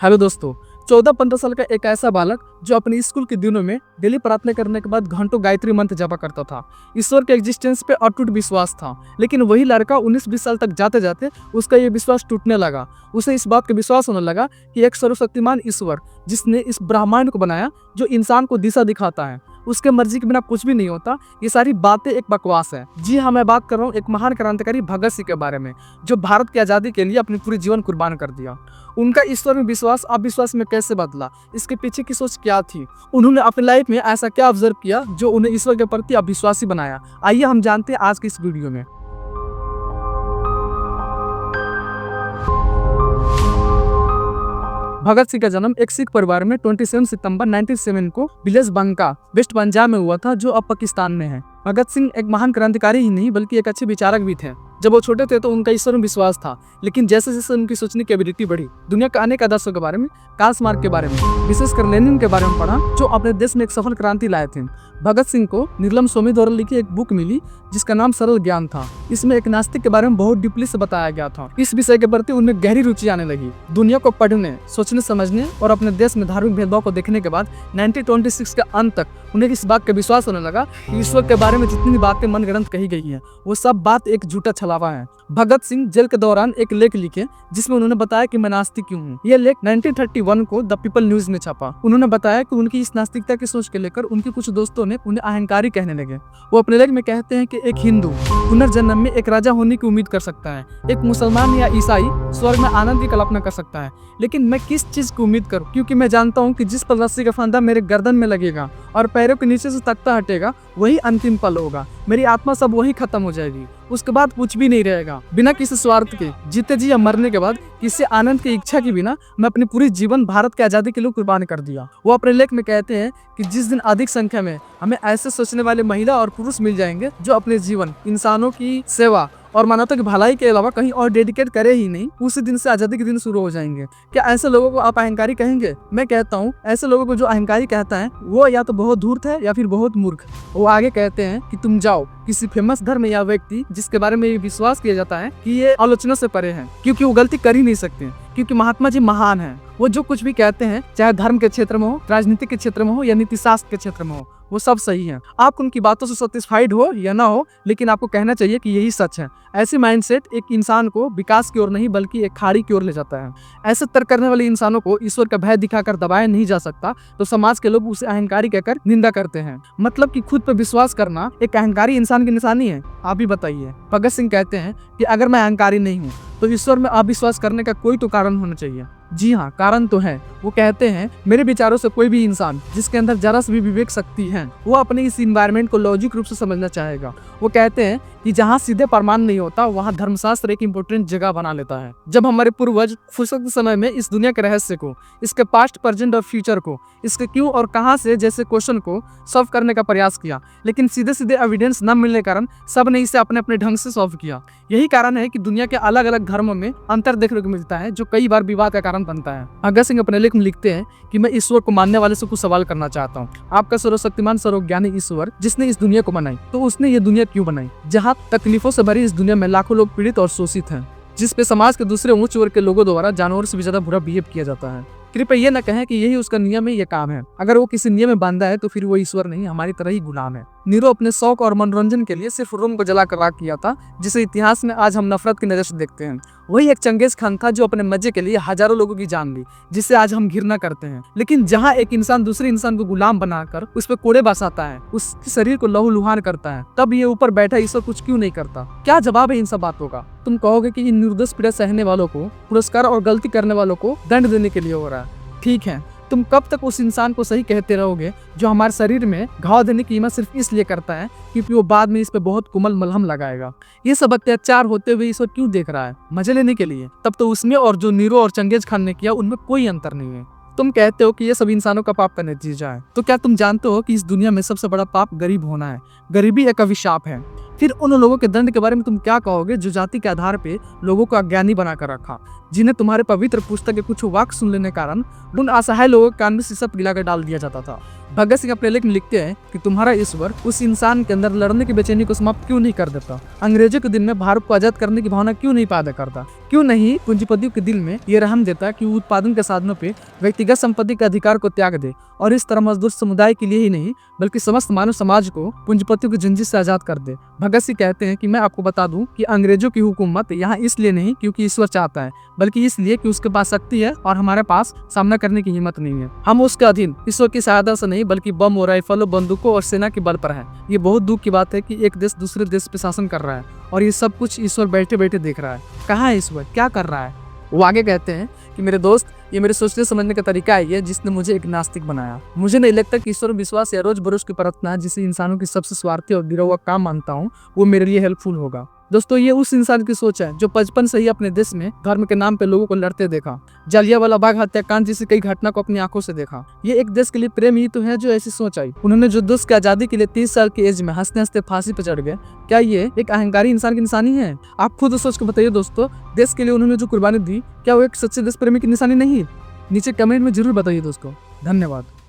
Hello दोस्तों। 14-15 साल का एक ऐसा बालक जो अपने स्कूल के दिनों में डेली प्रार्थना करने के बाद घंटों गायत्री मंत्र जपा करता था। ईश्वर के एग्जिस्टेंस पे अटूट विश्वास था। लेकिन वही लड़का 19-20 साल तक जाते जाते उसका ये विश्वास टूटने लगा। उसे इस बात का विश्वास होने लगा कि एक सर्वशक्तिमान ईश्वर जिसने इस ब्रह्मांड को बनाया, जो इंसान को दिशा दिखाता है, उसके मर्जी के बिना कुछ भी नहीं होता, ये सारी बातें एक बकवास है। जी हाँ, मैं बात कर रहा हूँ एक महान क्रांतिकारी भगत सिंह के बारे में, जो भारत की आज़ादी के लिए अपनी पूरी जीवन कुर्बान कर दिया। उनका ईश्वर में विश्वास अविश्वास में कैसे बदला, इसके पीछे की सोच क्या थी, उन्होंने अपनी लाइफ में ऐसा क्या ऑब्जर्व किया जो उन्हें ईश्वर के प्रति अविश्वासी बनाया, आइए हम जानते हैं आज की इस वीडियो में। भगत सिंह का जन्म एक सिख परिवार में 27 सितंबर 1907 को विलेज बंका, वेस्ट पंजाब में हुआ था, जो अब पाकिस्तान में है। भगत सिंह एक महान क्रांतिकारी ही नहीं बल्कि एक अच्छे विचारक भी थे। जब वो छोटे थे तो उनका ईश्वर में विश्वास था, लेकिन जैसे जैसे उनकी सोचने की एबिलिटी बढ़ी, दुनिया के अनेक आदर्शों के बारे में, कार्ल मार्क्स के बारे में, विशेषकर लेनिन के बारे में पढ़ा, जो अपने देश में एक सफल क्रांति लाए थे। भगत सिंह को निर्मल स्वामी द्वारा लिखी एक बुक मिली जिसका नाम सरल ज्ञान था। इसमें एक नास्तिक के बारे में बहुत डीपली से बताया गया था। इस विषय के प्रति उनमें गहरी रुचि आने लगी। दुनिया को पढ़ने, सोचने, समझने और अपने देश में धार्मिक भेदभाव को देखने के बाद 1926 के अंत तक उन्हें इस बात का विश्वास होने लगा कि ईश्वर के बारे में जितनी भी बातें मनगढ़ंत कही गई हैं, वो सब बात एक झूठा छलावा है। भगत सिंह जेल के दौरान एक लेख लिखे जिसमें उन्होंने बताया कि मैं नास्तिक क्यों हूँ। यह लेख 1931 को द पीपल न्यूज में छपा। उन्होंने बताया कि उनकी इस नास्तिकता की सोच के लेकर उनके कुछ दोस्तों ने उन्हें अहंकारी कहने लगे। वो अपने लेख में कहते हैं कि एक हिंदू पुनर्जन्म में एक राजा होने की उम्मीद कर सकता है, एक मुसलमान या ईसाई स्वर्ग में आनंद की कल्पना कर सकता है, लेकिन मैं किस चीज की उम्मीद करूं, क्योंकि मैं जानता हूं कि जिस पल रस्सी का फंदा मेरे गर्दन में लगेगा और पैरों के नीचे से तख्ता हटेगा, वही अंतिम पल होगा। मेरी आत्मा सब वही खत्म हो जाएगी, उसके बाद कुछ भी नहीं रहेगा। बिना किसी स्वार्थ के, जीते जी या मरने के बाद किसी आनंद की इच्छा के बिना मैं अपनी पूरी जीवन भारत की आजादी के लिए कुर्बान कर दिया। वो अपने लेख में कहते हैं कि जिस दिन अधिक संख्या में हमें ऐसे सोचने वाले महिला और पुरुष मिल जाएंगे जो अपने जीवन इंसानों की सेवा और मानवता की भलाई के अलावा कहीं और डेडिकेट करे ही नहीं, उसी दिन से आजादी के दिन शुरू हो जाएंगे। क्या ऐसे लोगों को आप अहंकारी कहेंगे? मैं कहता हूँ ऐसे लोगों को जो अहंकारी कहता है वो या तो बहुत धूर्त है या फिर बहुत मूर्ख। वो आगे कहते हैं कि तुम जाओ किसी फेमस धर्म या व्यक्ति जिसके बारे में ये विश्वास किया जाता है कि ये आलोचना से परे हैं, क्योंकि वो गलती कर ही नहीं सकते, क्योंकि महात्मा जी महान हैं। वो जो कुछ भी कहते हैं, चाहे धर्म के क्षेत्र में हो, राजनीति के क्षेत्र में हो या नीति शास्त्र के क्षेत्र में हो, वो सब सही है। आप उनकी बातों से सेटिस्फाइड हो या ना हो, लेकिन आपको कहना चाहिए कि यही सच है। ऐसे माइंडसेट एक इंसान को विकास की ओर नहीं बल्कि एक खाड़ी की ओर ले जाता है। ऐसे तर्क करने वाले इंसानों को ईश्वर का भय दिखाकर दबाया नहीं जा सकता, तो समाज के लोग उसे अहंकारी कहकर निंदा करते हैं। मतलब कि खुद पर विश्वास करना एक अहंकारी इंसान की निशानी है। आप ही बताइए। भगत सिंह कहते हैं कि अगर मैं अहंकारी नहीं हूँ तो ईश्वर में अविश्वास करने का कोई तो कारण होना चाहिए। जी हाँ, कारण तो है। वो कहते हैं मेरे विचारों से कोई भी इंसान जिसके अंदर जरा सी भी विवेक शक्ति है, वो अपने इस इन्वायरमेंट को लॉजिक रूप से समझना चाहेगा। वो कहते हैं कि जहाँ सीधे प्रमाण नहीं होता वहाँ धर्मशास्त्र एक इम्पोर्टेंट जगह बना लेता है। जब हमारे पूर्वज फुर्सत समय में इस दुनिया के रहस्य को, इसके पास्ट, प्रेजेंट और फ्यूचर को, इसके क्यों और कहाँ से जैसे क्वेश्चन को सॉल्व करने का प्रयास किया, लेकिन सीधे सीधे एविडेंस न मिलने के कारण सब ने इसे अपने अपने ढंग से सॉल्व किया। यही कारण है कि दुनिया के अलग अलग धर्मों में अंतर देखने को मिलता है, जो कई बार विवाद का कारण बनता है। भगत सिंह अपने लेख में लिखते हैं कि मैं ईश्वर को मानने वाले से कुछ सवाल करना चाहता हूँ। आपका सर्वशक्तिमान सर्वज्ञानी ईश्वर जिसने इस दुनिया को बनाई, तो उसने ये दुनिया क्यों बनाई जहाँ तकलीफों से भरी इस दुनिया में लाखों लोग पीड़ित और शोषित हैं, जिस पे समाज के दूसरे उच्च वर्ग के लोगों द्वारा जानवरों से भी ज्यादा बुरा बिहेव किया जाता है। कृपया ये न कहें कि यही उसका नियम है, ये काम है। अगर वो किसी नियम में बांधा है तो फिर वो ईश्वर नहीं, हमारी तरह ही गुलाम है। नीरो अपने शौक और मनोरंजन के लिए सिर्फ रोम को जला कर राख किया था, जिसे इतिहास में आज हम नफरत की नजर से देखते हैं। वही एक चंगेज खान था जो अपने मजे के लिए हजारों लोगों की जान ली, जिसे आज हम घृणा करते हैं। लेकिन जहाँ एक इंसान दूसरे इंसान को गुलाम बनाकर उस पर कोड़े बसाता है, उसके शरीर को लहूलुहान करता है, तब ये ऊपर बैठा ईश्वर कुछ क्यों नहीं करता? क्या जवाब है इन सब बातों का? तुम कहोगे कि इन निर्दोष पीड़ा सहने वालों को पुरस्कार और गलती करने वालों को दंड देने के लिए हो रहा है। ठीक है, तुम कब तक उस इंसान को सही कहते रहोगे जो हमारे शरीर में घाव देने की हिम्मत सिर्फ इसलिए करता है क्योंकि वो बाद में इस पे बहुत कोमल मलहम लगाएगा? ये सब अत्याचार होते हुए ईश्वर क्यों देख रहा है? मजे लेने के लिए? तब तो उसमें और जो नीरो और चंगेज खान ने किया उनमें कोई अंतर नहीं है। तुम कहते हो कि ये सब इंसानों का पाप का नतीजा है, तो क्या तुम जानते हो कि इस दुनिया में सबसे बड़ा पाप गरीब होना है? गरीबी एक अभिशाप है। फिर उन लोगों के दंड के बारे में तुम क्या कहोगे जो जाति के आधार पे लोगों को अज्ञानी बनाकर रखा, जिन्हें तुम्हारे पवित्र पुस्तक के कुछ वाक्य सुन लेने के कारण उन असहाय लोगों के कान में शीशा पिघला कर डाल दिया जाता था। भगत सिंह अपने लेख में लिखते हैं कि तुम्हारा ईश्वर उस इंसान के अंदर लड़ने की बेचैनी को समाप्त क्यों नहीं कर देता, अंग्रेजों के दिन में भारत को आजाद करने की भावना क्यों नहीं पैदा करता, क्यों नहीं पूंजीपतियों के दिल में ये रहम देता कि उत्पादन के साधनों पे व्यक्तिगत संपत्ति के अधिकार को त्याग दे और इस तरह मजदूर समुदाय के लिए ही नहीं बल्कि समस्त मानव समाज को पूंजीपतियों की जंजीर से आजाद कर दे। भगत सिंह कहते हैं कि मैं आपको बता दूं कि अंग्रेजों की हुकूमत यहाँ इसलिए नहीं क्योंकि ईश्वर चाहता है, बल्कि इसलिए कि उसके पास शक्ति है और हमारे पास सामना करने की हिम्मत नहीं है। हम उसके अधीन ईश्वर की सहायता से नहीं बल्कि बम और राइफलों, बंदूकों और सेना के बल पर है। ये बहुत दुख की बात है कि एक देश दूसरे देश पे शासन कर रहा है और ये सब कुछ ईश्वर बैठे बैठे देख रहा है। कहाँ है ईश्वर, क्या कर रहा है? वो आगे कहते हैं कि मेरे दोस्त, ये मेरे सोचने समझने का तरीका है जिसने मुझे एक नास्तिक बनाया। मुझे नहीं लगता कि ईश्वर विश्वास या रोज बरोज की प्रार्थना जिसे इंसानों की सबसे स्वार्थी और गिरा हुआ काम मानता हूँ वो मेरे लिए हेल्पफुल होगा। दोस्तों, ये उस इंसान की सोच है जो बचपन से ही अपने देश में धर्म के नाम पे लोगों को लड़ते देखा, जलियांवाला बाग हत्याकांड जैसी कई घटना को अपनी आंखों से देखा। ये एक देश के लिए प्रेम ही तो है जो ऐसी सोच आई। उन्होंने जो देश की आजादी के लिए 30 साल की एज में हंसते हंसते फांसी पर चढ़ गए, क्या ये एक अहंकारी इंसान की निशानी है? आप खुद सोच के बताइए दोस्तों, देश के लिए उन्होंने जो कुर्बानी दी, क्या वो एक सच्चे देश प्रेमी की निशानी नहीं? नीचे कमेंट में जरूर बताइए दोस्तों। धन्यवाद।